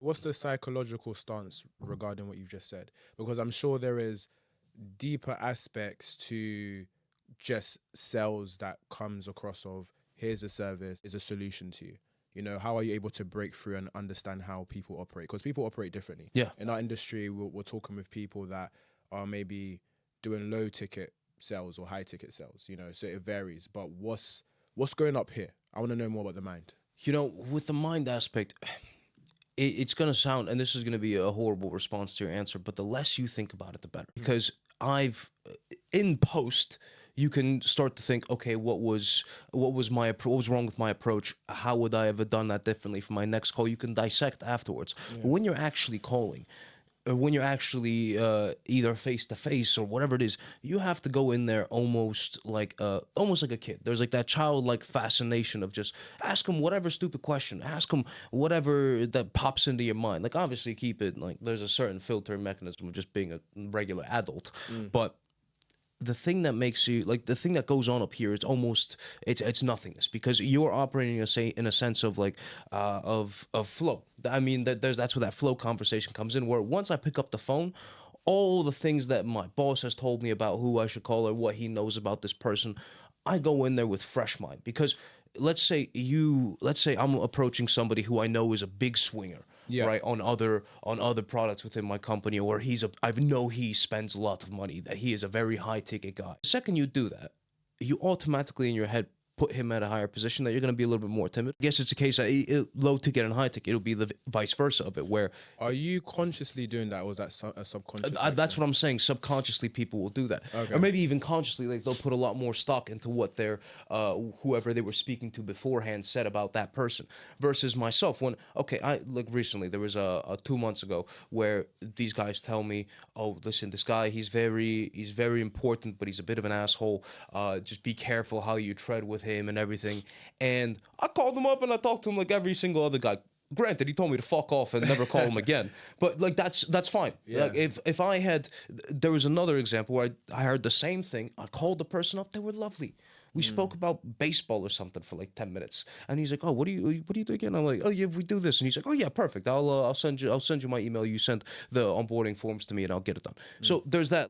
What's the psychological stance regarding what you've just said? Because I'm sure there is deeper aspects to just sales that comes across of here's a service, is a solution to you. You know, how are you able to break through and understand how people operate? Because people operate differently. Yeah. In our industry, we're talking with people that are maybe doing low ticket sales or high ticket sales, you know, so it varies. But what's going up here? I want to know more about the mind. You know, with the mind aspect, it's going to sound, and this is going to be a horrible response to your answer, but the less you think about it, the better. Because in post, you can start to think, okay, what was what was wrong with my approach? How would I have done that differently for my next call? You can dissect afterwards. But when you're actually calling, or when you're actually either face to face or whatever it is, you have to go in there almost like a kid. There's like that childlike fascination of just ask them whatever stupid question, ask them whatever that pops into your mind. Like obviously keep it like there's a certain filter mechanism of just being a regular adult, but the thing that makes you like the thing that goes on up here is almost it's nothingness because you're operating in a sense of like of flow. I mean that's where that flow conversation comes in, where once I pick up the phone, all the things that my boss has told me about who I should call or what he knows about this person, I go in there with fresh mind. Because let's say I'm approaching somebody who I know is a big swinger, Yeah. right, on other products within my company, or I know he spends a lot of money, that he is a very high ticket guy. The second you do that, you automatically in your head put him at a higher position, that you're going to be a little bit more timid. I guess it's a case that low ticket and high ticket, it'll be the vice versa of it, where Are you consciously doing that, or is that a subconscious? that's what I'm saying. Subconsciously, people will do that, Okay. or maybe even consciously, like they'll put a lot more stock into what their whoever they were speaking to beforehand said about that person. Versus myself, when I like recently there was a 2 months ago where these guys tell me, oh, listen, this guy he's very important, but he's a bit of an asshole. Just be careful how you tread with him and everything. And I called him up and I talked to him like every single other guy. Granted, he told me to fuck off and never call him again, but like that's fine. Yeah. Like if I had, there was another example where I heard the same thing. I called the person up; they were lovely. We spoke about baseball or something for like 10 minutes, and he's like, "Oh, what do you do again?" I'm like, "Oh yeah, we do this," and he's like, "Oh yeah, perfect. I'll send you my email. You sent the onboarding forms to me, and I'll get it done." So there's that.